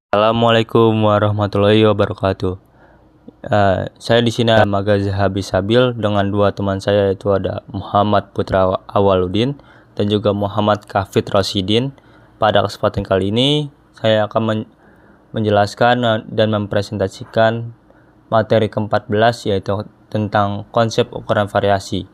Assalamualaikum warahmatullahi wabarakatuh. Saya di sini Magazi Habis Sabil dengan dua teman saya, yaitu ada Muhammad Putra Awaludin dan juga Muhammad Kafid Rosidin. Pada kesempatan kali ini saya akan menjelaskan dan mempresentasikan materi ke-14, yaitu tentang konsep ukuran variasi.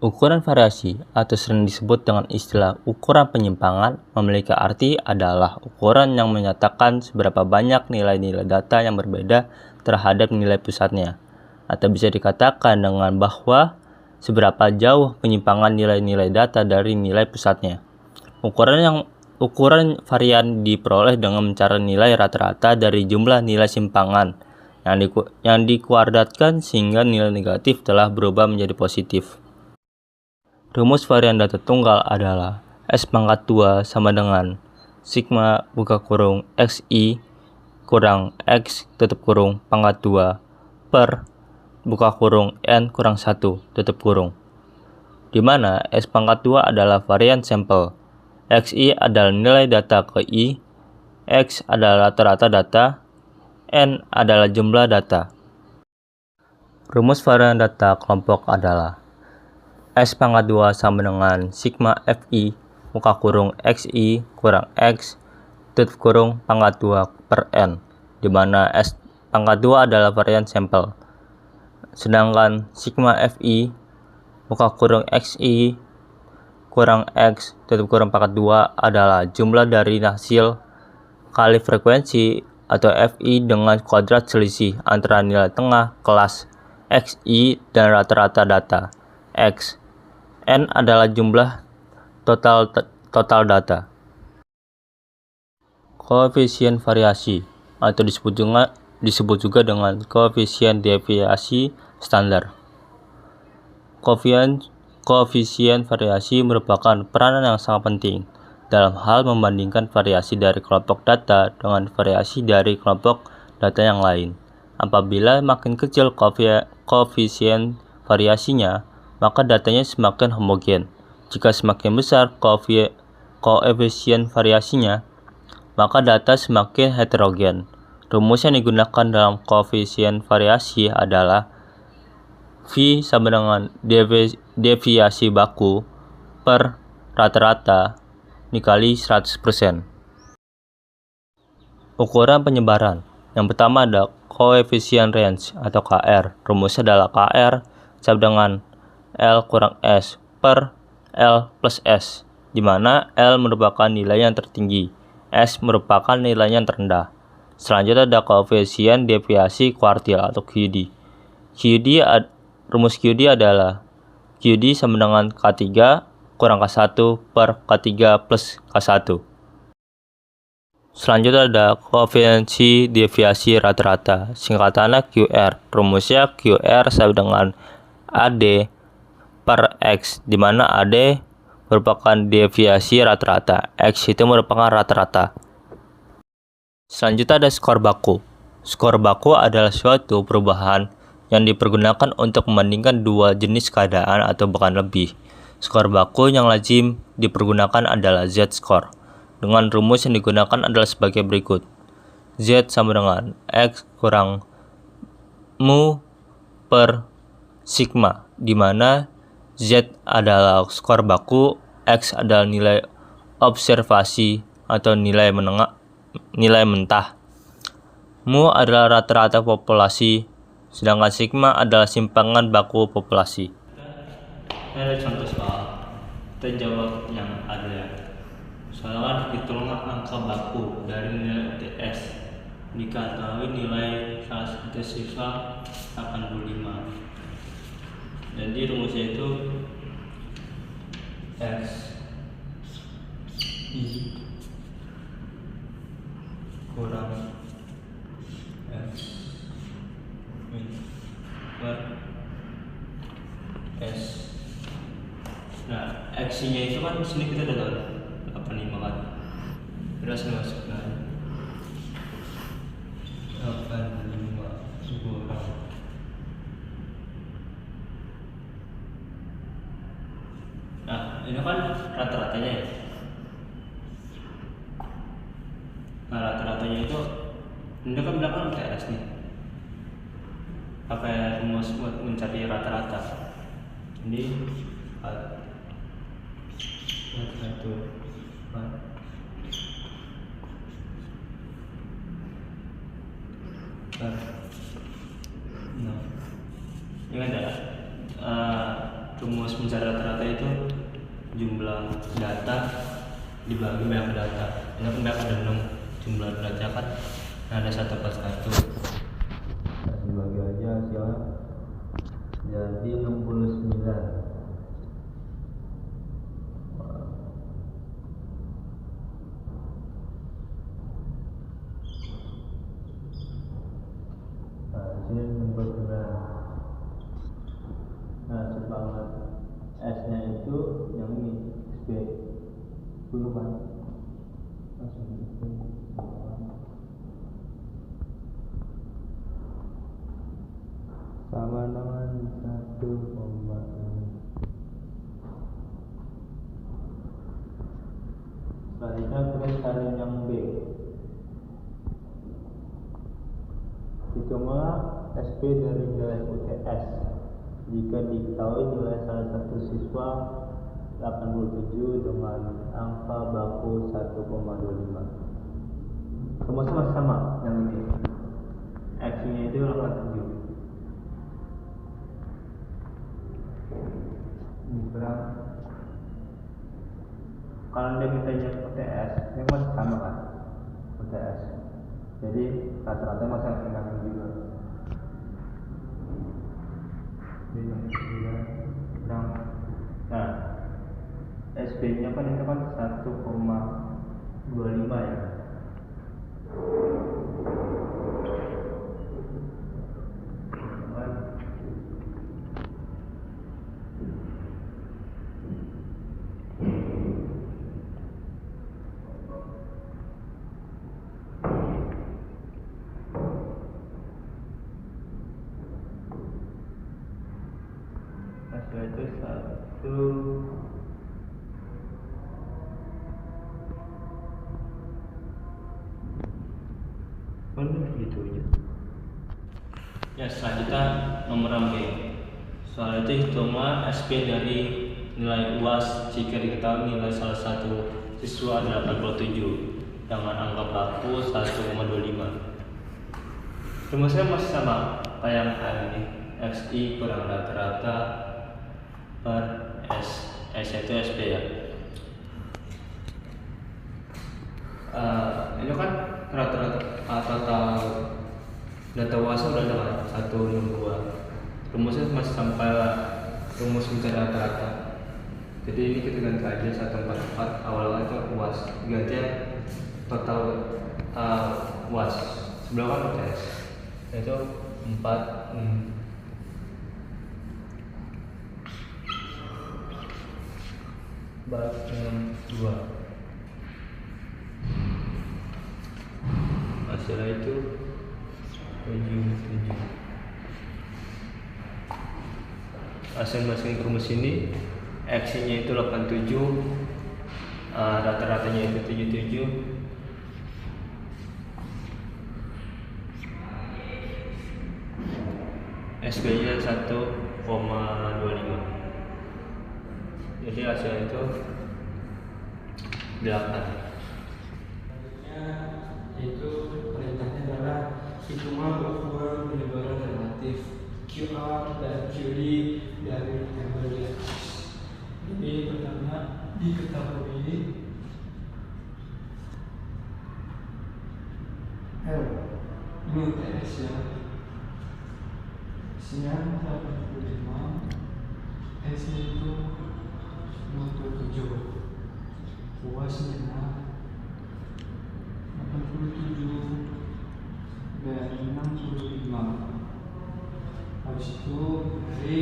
Ukuran variasi atau sering disebut dengan istilah ukuran penyimpangan memiliki arti adalah ukuran yang menyatakan seberapa banyak nilai-nilai data yang berbeda terhadap nilai pusatnya, atau bisa dikatakan dengan bahwa seberapa jauh penyimpangan nilai-nilai data dari nilai pusatnya. Ukuran varian diperoleh dengan mencari nilai rata-rata dari jumlah nilai simpangan yang dikuadratkan sehingga nilai negatif telah berubah menjadi positif. Rumus varian data tunggal adalah S pangkat 2 sama dengan sigma buka kurung XI kurang X tutup kurung pangkat 2 per buka kurung N kurang 1 tutup kurung, di mana S pangkat 2 adalah varian sampel, XI adalah nilai data ke I, X adalah rata-rata data, N adalah jumlah data. Rumus varian data kelompok adalah S pangkat 2 sama dengan sigma FI muka kurung XI kurang X tutup kurung pangkat 2 per N, di mana S pangkat 2 adalah varian sampel, sedangkan sigma FI muka kurung XI kurang X tutup kurung pangkat 2 adalah jumlah dari hasil kali frekuensi atau FI dengan kuadrat selisih antara nilai tengah kelas XI dan rata-rata data X. N adalah jumlah total data. Koefisien variasi atau disebut juga dengan koefisien deviasi standar. Koefisien variasi merupakan peranan yang sangat penting dalam hal membandingkan variasi dari kelompok data dengan variasi dari kelompok data yang lain. Apabila makin kecil koefisien variasinya, maka datanya semakin homogen. Jika semakin besar koefisien variasinya, maka data semakin heterogen. Rumus yang digunakan dalam koefisien variasi adalah V sama dengan deviasi baku per rata-rata dikali 100%. Ukuran penyebaran. Yang pertama ada koefisien range atau KR. Rumusnya adalah KR sama dengan L kurang S per L plus S, di mana L merupakan nilai yang tertinggi, S merupakan nilai yang terendah. Selanjutnya ada koefisien deviasi kuartil atau QD. Rumus QD adalah QD sama dengan K3 kurang K1 per K3 plus K1. Selanjutnya ada koefisiensi deviasi rata-rata, singkatannya QR. Rumusnya QR sama dengan AD per X, di mana AD merupakan deviasi rata-rata, X itu merupakan rata-rata. Selanjutnya ada skor baku. Skor baku adalah suatu perubahan yang dipergunakan untuk membandingkan dua jenis keadaan atau bahkan lebih. Skor baku yang lazim dipergunakan adalah Z-score. Dengan rumus yang digunakan adalah sebagai berikut. Z sama dengan X kurang mu per sigma, di mana Z adalah skor baku, X adalah nilai observasi atau nilai mentah. Mu adalah rata-rata populasi, sedangkan sigma adalah simpangan baku populasi. Ada contoh soal, kita jawab yang ada. Soalnya hitunglah angka baku dari nilai UTS. Diketahui nilai salah siswa 85. Jadi rumusnya itu X I kurang X per S. Nah, X-nya itu kan di sini kita udah tahu 85 kan. Terus masukkan 85 kurang. Nah, ini kan rata-ratanya ya. itu ini kan belakang UTS nih, pakai rumus buat mencari rata-rata. Ini satu nah, ini ada rumus mencari rata-rata itu jumlah data dibagi banyak data. Ini kan banyak ada 6 jumlah data kan, ada 1/1. Dibagi aja hasilnya jadi 69. Sini nomor 9. Nah, sebanget S-nya itu yang ini SB dulu kan, langsung itu sama dengan 1,6. Selanjutnya kita cari yang B. Hitunglah SP dari nilai UTS jika diketahui nilai salah satu siswa 87 dengan angka baku 1,25. Rumusnya masih sama yang ini. X-nya itu 87. Kalau dia mintanya UTS, ini masih sama kan? UTS. Jadi rata-rata masih tinggal juga. Nah, SB-nya kan itu kan 1,25 ya. Hasil itu 1 gitu aja. Ya, selanjutnya nomor B. Soal itu hitunglah SP dari nilai UAS jika diketahui nilai salah satu siswa 87 dengan angka baku 1,25. Rumusnya masih sama kayak yang ini, XI kurang rata-rata per S. S itu SP ya. Ini kan rata-rata total data UAS udah ada kan 162. Rumusnya masih sampai rumus mencari rata-rata. Jadi ini kita ganti aja 144 awalnya itu UAS, ganti total UAS sebelah kan UTS itu 4,2. Hasilnya itu 77. Hasil masukin ke rumus ini, X-nya itu 87, rata-ratanya itu 77. SB-nya 1,25. Jadi hasilnya itu 8. Yaitu perintahnya adalah hitungan ukuran penyebaran relatif QR dan QD dari tabel di atas. Jadi pertama diketahui L ini UTS ya, siang 85, S itu 57, UASnya 87 dan 65. Habis itu dari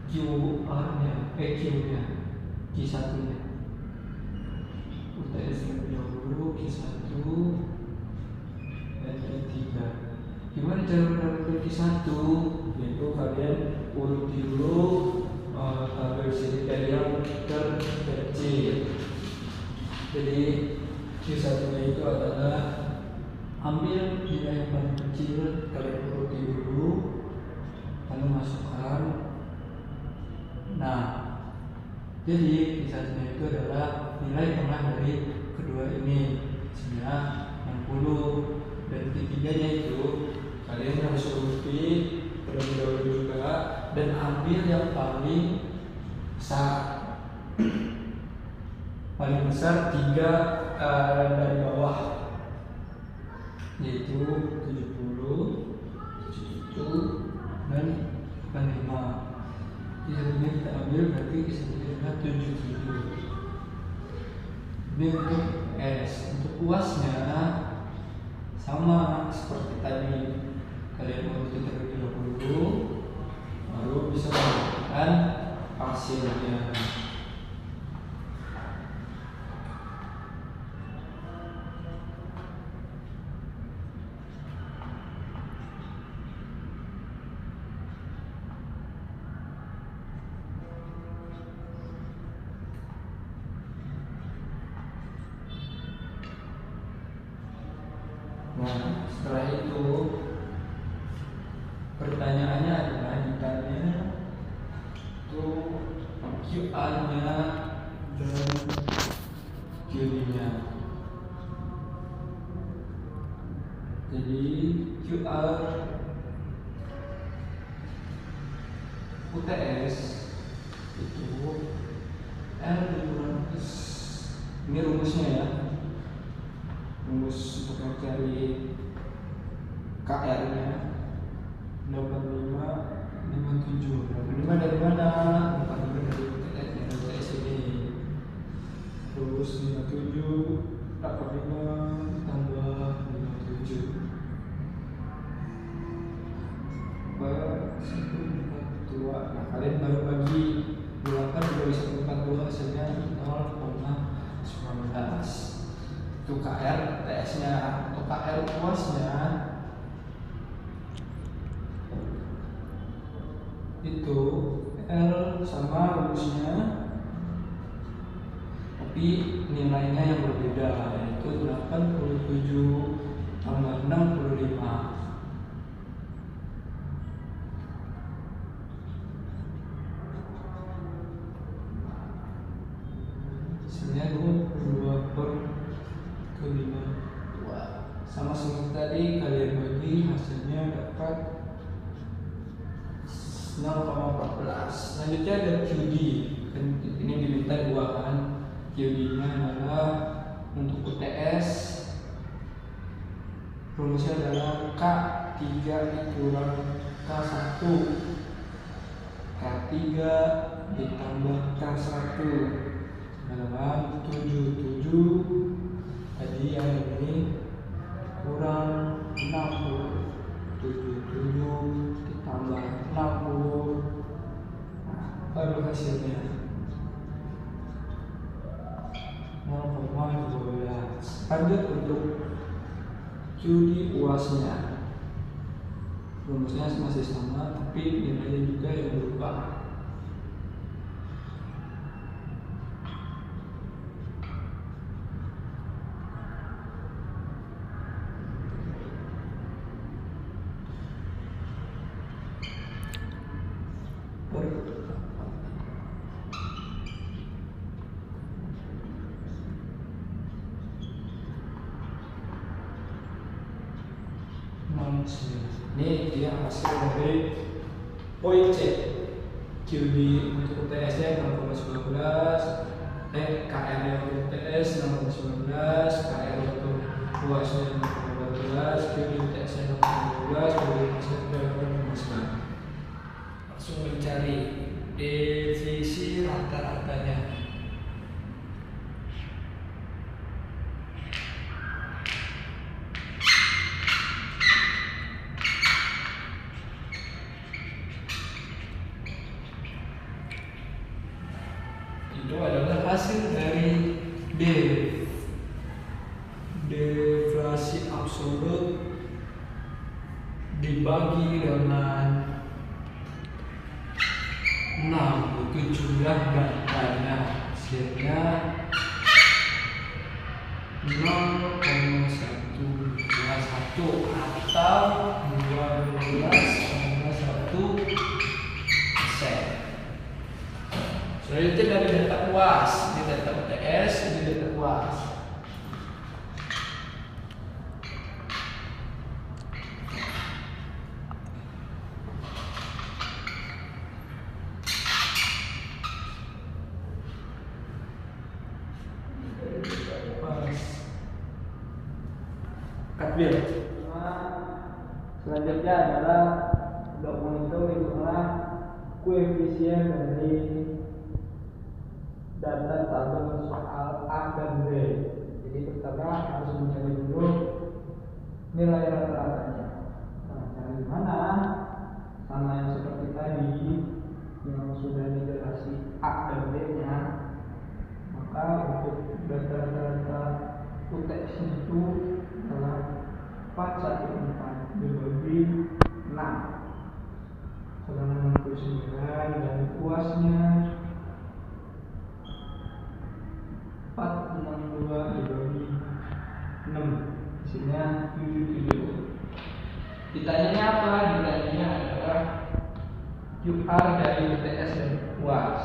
QR-nya, Q-nya, Q1 nya UTS terlebih dahulu, Q1 dan Q3. Gimana cara mendapatkan Q1? Yaitu kalian urut dulu tabel sini dari yang terkecil. Jadi Q1-nya itu adalah ambil nilai yang paling kecil, kalian uruti dulu, lalu masukkan. Nah, jadi Q1-nya itu adalah nilai tengah dari kedua ini, misalnya 60. Dan ketiganya itu kalian harus uruti terlebih dahulu juga dan ambil yang paling besar. Paling besar 3 dari bawah, yaitu 70, 77, dan 85. Kisahnya kita ambil berarti kisahnya adalah 77. Ini untuk S. Untuk UASnya sama seperti tadi, kalian uruti terlebih dahulu baru bisa mendapatkan hasilnya. Nah, setelah itu pertanyaannya adalah ditanya itu QR-nya dan QD-nya. Jadi QR UTS itu L dikurang ini rumusnya ya, rumus untuk mencari KR nya 8557. 85 dari mana? 85 dari UTS, dari UTS ini. Terus 57 85 tambah 57 142. Nah, kalian baru bagi 8 juga bisa 42, hasilnya 0,19. Itu KR TS nya. Untuk KR UAS nya itu L sama rumusnya, tapi nilainya yang berbeda, yaitu 87 tambah 65. Hasilnya 22/5. Sama seperti tadi, kalian bagi hasilnya dapat 0,14. Selanjutnya ada QD. Ini diminta 2 kan. QD-nya adalah untuk UTS, rumusnya adalah K3 dikurang K1, K3 ditambah K1 adalah 77. Tadi yang ini kurang 60, 77 ditambah 60. Nah, baru hasilnya 0,12. Lanjut untuk QD UAS-nya, rumusnya masih sama, tapi nilainya juga yang berubah. Ini dia hasil dari poin C. QD untuk UTS-nya 0,19, KR untuk UTS 0,19, KR untuk UAS-nya 0,12, QD UTS-nya 0,12, QD UAS-nya 0,19. Langsung mencari divisi rata-ratanya. Itu adalah hasil dari deflasi absolut dibagi dengan 6 itu jumlah datanya, hasilnya 0,19. Sudah itu dari data UAS, ini data UTS, ini data UAS. Katbil. Selanjutnya adalah dokumen itu hitunglah koefisien dari data tabel soal A dan B. Jadi pertama harus mencari dulu nilai rata-ratanya. Nah, cari mana? Sama yang seperti tadi yang sudah dijelaskan A dan B nya. Maka untuk data rata-rata UTS itu adalah 414 dibagi 6 sama 69, dan UASnya 462 dibagi 6, isinya 77. Ditanyanya apa? Ditanyanya adalah UR dari UTS dan UAS.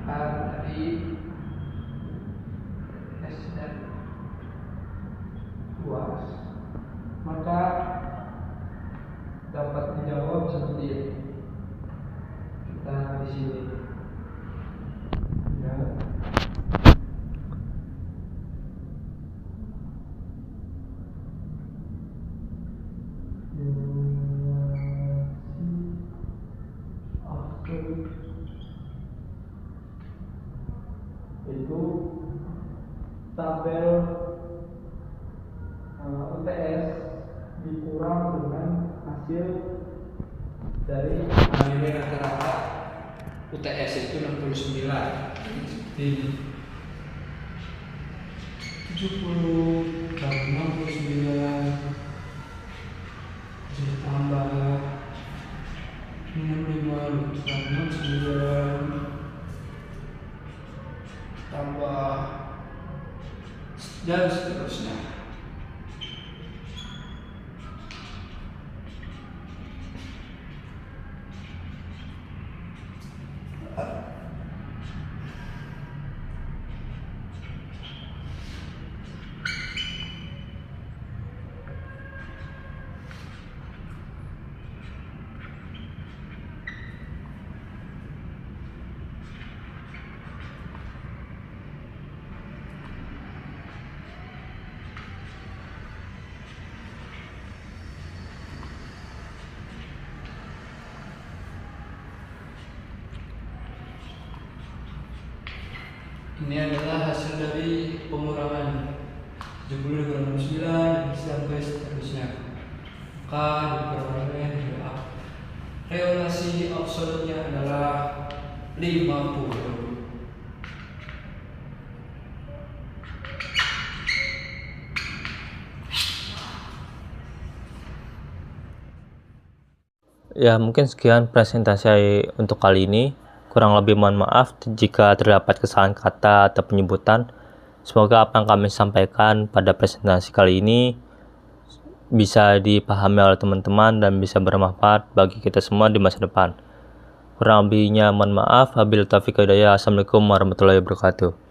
UR dari UTS dan UAS. Maka dapat dijawab seperti ini. Kita di sini. Ya. Itu tabel UTS dikurang dengan hasil dari nilai rata-rata UTS itu 69 di 70 dan 69 ditambah 65 dan 69 tambah dan seterusnya. Ini adalah hasil dari pengurangan 70 dengan 69 sampai seterusnya. Maka diperoleh relasi absolutnya adalah 50. Ya, mungkin sekian presentasi untuk kali ini. Kurang lebih mohon maaf jika terdapat kesalahan kata atau penyebutan. Semoga apa yang kami sampaikan pada presentasi kali ini bisa dipahami oleh teman-teman dan bisa bermanfaat bagi kita semua di masa depan. Kurang lebihnya mohon maaf. Wabillahi taufiq wal hidayah. Assalamualaikum warahmatullahi wabarakatuh.